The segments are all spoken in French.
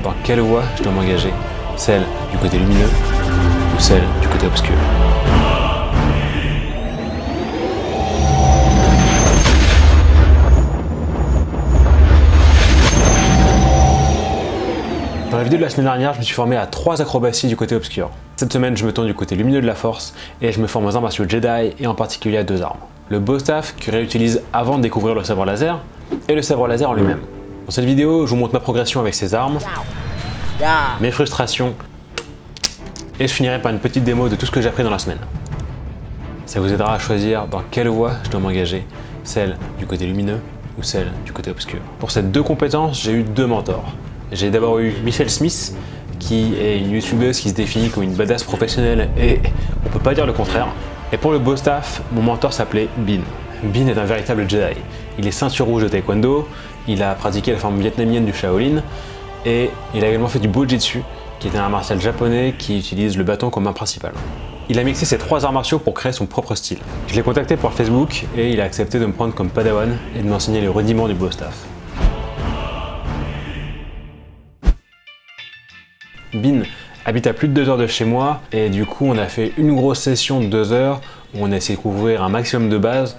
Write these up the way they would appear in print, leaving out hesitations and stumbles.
dans quelle voie je dois m'engager, celle du côté lumineux ou celle du côté obscur. Dans la vidéo de la semaine dernière, je me suis formé à 3 acrobaties du côté obscur. Cette semaine, je me tourne du côté lumineux de la force et je me forme aux arts martiaux Jedi et en particulier à 2 armes. Le bow staff que réutilise avant de découvrir le sabre laser et le sabre laser en lui-même. Dans cette vidéo, je vous montre ma progression avec ces armes, mes frustrations et je finirai par une petite démo de tout ce que j'ai appris dans la semaine. Ça vous aidera à choisir dans quelle voie je dois m'engager, celle du côté lumineux ou celle du côté obscur. Pour ces 2 compétences, j'ai eu 2 mentors. J'ai d'abord eu Michelle Smith, qui est une youtubeuse qui se définit comme une badass professionnelle et on peut pas dire le contraire. Et pour le bow staff, mon mentor s'appelait Bin. Bin est un véritable Jedi. Il est ceinture rouge de taekwondo, il a pratiqué la forme vietnamienne du Shaolin et il a également fait du Bojitsu, qui est un art martial japonais qui utilise le bâton comme arme principale. Il a mixé ces 3 arts martiaux pour créer son propre style. Je l'ai contacté par Facebook et il a accepté de me prendre comme padawan et de m'enseigner les rudiments du bow staff. Bin habite à plus de 2 heures de chez moi et du coup on a fait une grosse session de 2 heures où on a essayé de couvrir un maximum de bases.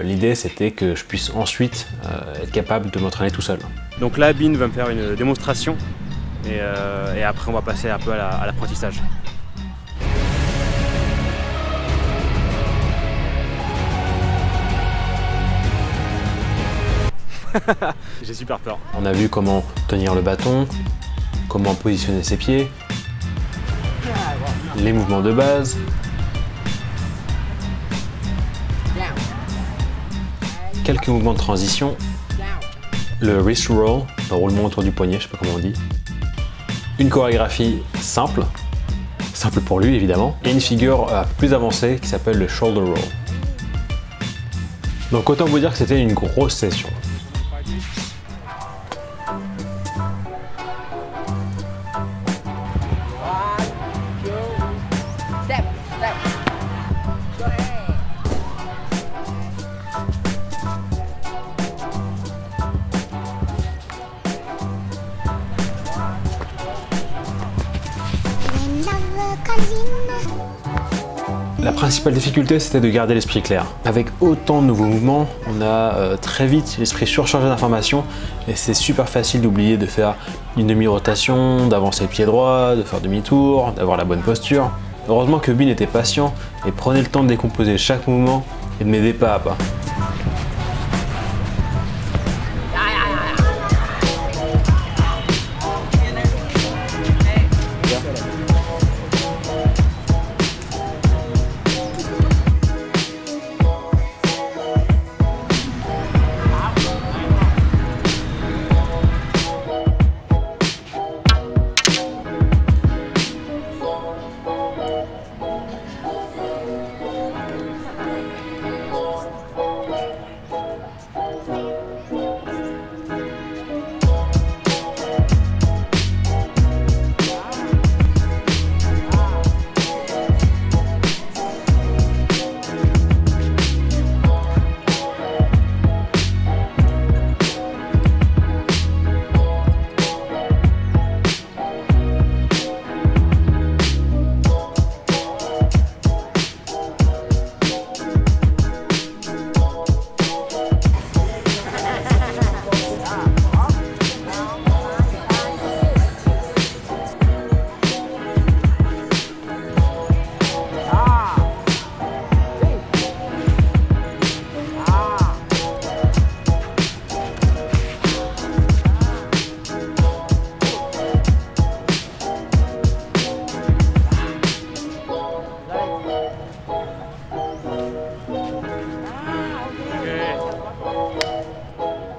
L'idée c'était que je puisse ensuite être capable de m'entraîner tout seul. Donc là Bin va me faire une démonstration et après on va passer un peu à l'apprentissage. J'ai super peur. On a vu comment tenir le bâton, comment positionner ses pieds, les mouvements de base, quelques mouvements de transition, le wrist roll, le roulement autour du poignet, je sais pas comment on dit, une chorégraphie simple pour lui évidemment, et une figure plus avancée qui s'appelle le shoulder roll. Donc autant vous dire que c'était une grosse session. La principale difficulté, c'était de garder l'esprit clair. Avec autant de nouveaux mouvements, on a très vite l'esprit surchargé d'informations et c'est super facile d'oublier de faire une demi-rotation, d'avancer le pied droit, de faire demi-tour, d'avoir la bonne posture. Heureusement que Bin était patient et prenait le temps de décomposer chaque mouvement et de m'aider pas à pas.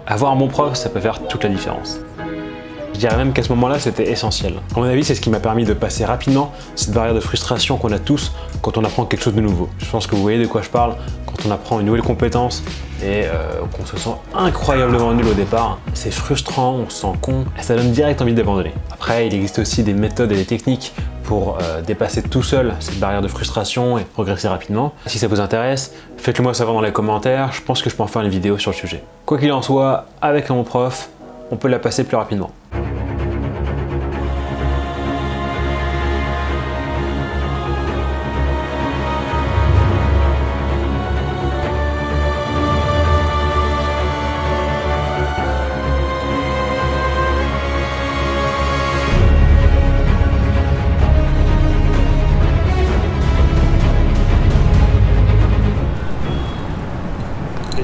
Avoir un bon prof, ça peut faire toute la différence. Je dirais même qu'à ce moment-là, c'était essentiel. À mon avis, c'est ce qui m'a permis de passer rapidement cette barrière de frustration qu'on a tous quand on apprend quelque chose de nouveau. Je pense que vous voyez de quoi je parle quand on apprend une nouvelle compétence et qu'on se sent incroyablement nul au départ. C'est frustrant, on se sent con et ça donne direct envie d'abandonner. Après, il existe aussi des méthodes et des techniques pour dépasser tout seul cette barrière de frustration et progresser rapidement. Si ça vous intéresse, faites-le moi savoir dans les commentaires, je pense que je peux en faire une vidéo sur le sujet. Quoi qu'il en soit, avec un bon prof, on peut la passer plus rapidement.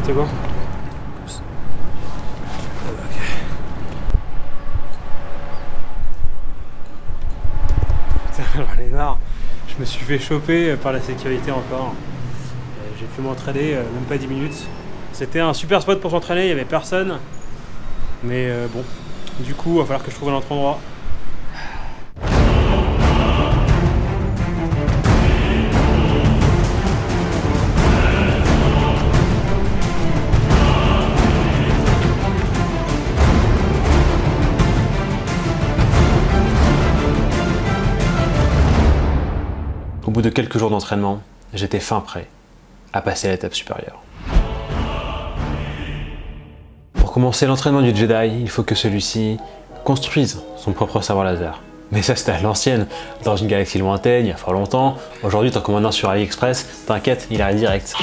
C'est bon? J'en ai marre. Je me suis fait choper par la sécurité encore. J'ai pu m'entraîner même pas 10 minutes. C'était un super spot pour s'entraîner, il n'y avait personne. Mais bon, du coup, il va falloir que je trouve un autre endroit. Au bout de quelques jours d'entraînement, j'étais fin prêt à passer à l'étape supérieure. Pour commencer l'entraînement du Jedi, il faut que celui-ci construise son propre sabre laser. Mais ça c'était à l'ancienne, dans une galaxie lointaine, il y a fort longtemps. Aujourd'hui, t'en commandes un sur AliExpress, t'inquiète, il arrive direct.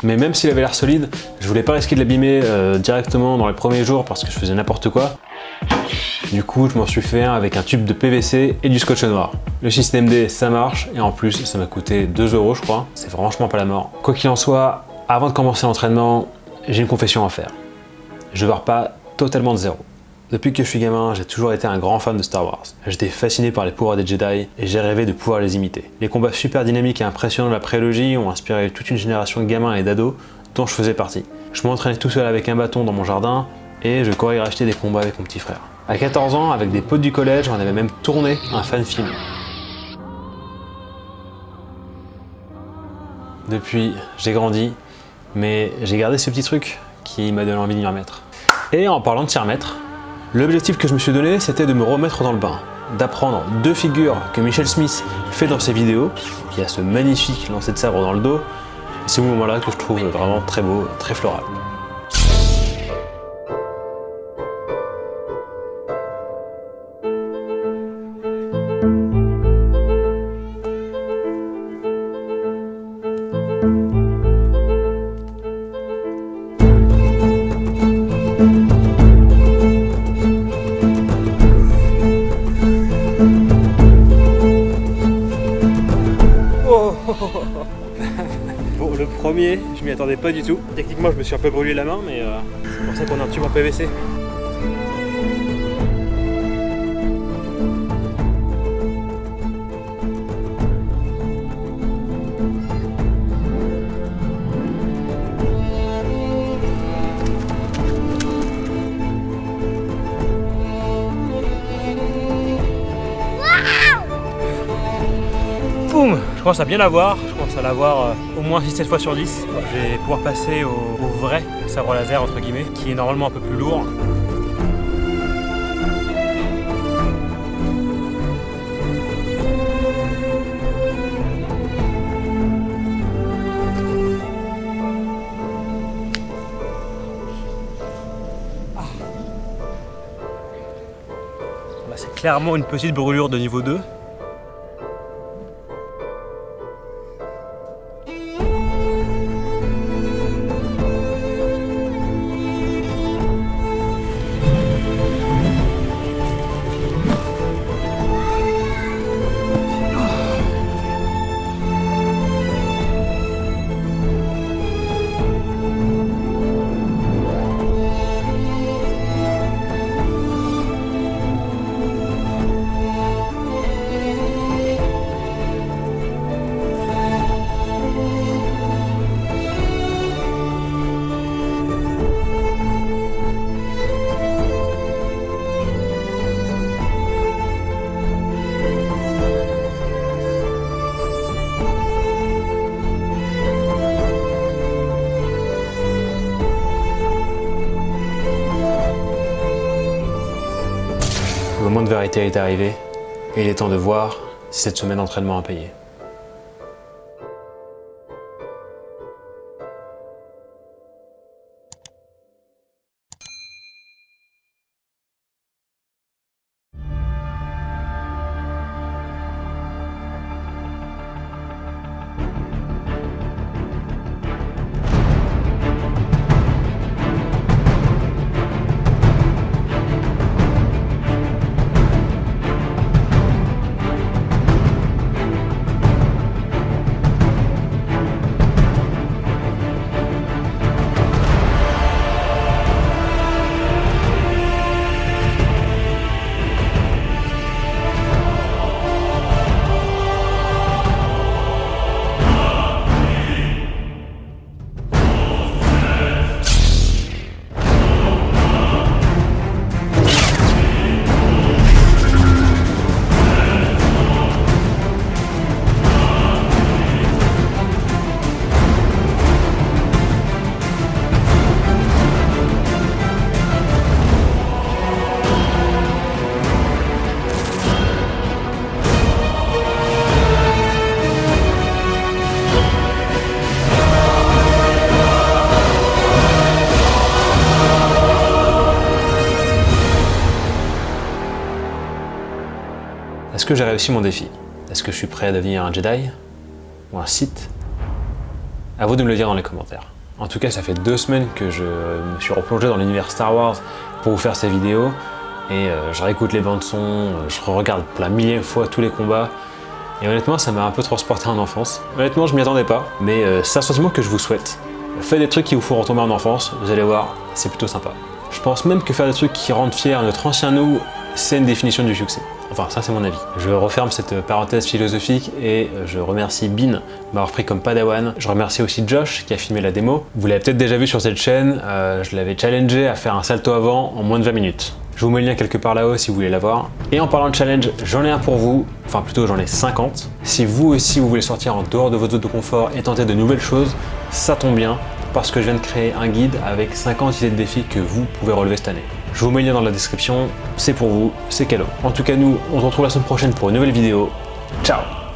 Mais même s'il avait l'air solide, je voulais pas risquer de l'abîmer directement dans les premiers jours parce que je faisais n'importe quoi. Du coup, je m'en suis fait un avec un tube de PVC et du scotch noir. Le système D, ça marche, et en plus, ça m'a coûté 2 € je crois. C'est franchement pas la mort. Quoi qu'il en soit, avant de commencer l'entraînement, j'ai une confession à faire. Je pars pas totalement de zéro. Depuis que je suis gamin, j'ai toujours été un grand fan de Star Wars. J'étais fasciné par les pouvoirs des Jedi et j'ai rêvé de pouvoir les imiter. Les combats super dynamiques et impressionnants de la prélogie ont inspiré toute une génération de gamins et d'ados dont je faisais partie. Je m'entraînais tout seul avec un bâton dans mon jardin et je chorégraphiais des combats avec mon petit frère. À 14 ans, avec des potes du collège, on avait même tourné un fan film. Depuis, j'ai grandi, mais j'ai gardé ce petit truc qui m'a donné envie de m'y remettre. Et en parlant de s'y remettre, l'objectif que je me suis donné, c'était de me remettre dans le bain, d'apprendre 2 figures que Michel Smith fait dans ses vidéos, qui a ce magnifique lancer de sabre dans le dos, et c'est ce moment-là que je trouve vraiment très beau, très floral. Bon, le premier, je m'y attendais pas du tout. Techniquement, je me suis un peu brûlé la main, mais c'est pour ça qu'on a un tube en PVC. Boum! Je commence à bien l'avoir, je commence à l'avoir au moins 6-7 fois sur 10. Je vais pouvoir passer au vrai sabre laser entre guillemets, qui est normalement un peu plus lourd. Là, c'est clairement une petite brûlure de niveau 2. Le moment de vérité est arrivé et il est temps de voir si cette semaine d'entraînement a payé. que j'ai réussi mon défi? Est-ce que je suis prêt à devenir un Jedi? Ou un Sith? À vous de me le dire dans les commentaires. En tout cas, ça fait 2 semaines que je me suis replongé dans l'univers Star Wars pour vous faire ces vidéos. Et je réécoute les bandes son, je regarde plein milliers de fois tous les combats. Et honnêtement, ça m'a un peu transporté en enfance. Honnêtement, je m'y attendais pas, mais c'est un sentiment que je vous souhaite. Faites des trucs qui vous font retomber en enfance, vous allez voir, c'est plutôt sympa. Je pense même que faire des trucs qui rendent fier notre ancien nous, c'est une définition du succès. Enfin, ça c'est mon avis. Je referme cette parenthèse philosophique et je remercie Bean de m'avoir pris comme padawan. Je remercie aussi Josh qui a filmé la démo. Vous l'avez peut-être déjà vu sur cette chaîne, je l'avais challengé à faire un salto avant en moins de 20 minutes. Je vous mets le lien quelque part là-haut si vous voulez la voir. Et en parlant de challenge, j'en ai un pour vous, enfin plutôt j'en ai 50. Si vous aussi vous voulez sortir en dehors de votre zone de confort et tenter de nouvelles choses, ça tombe bien, parce que je viens de créer un guide avec 50 idées de défis que vous pouvez relever cette année. Je vous mets le lien dans la description, c'est pour vous, c'est cadeau. En tout cas nous, on se retrouve la semaine prochaine pour une nouvelle vidéo. Ciao!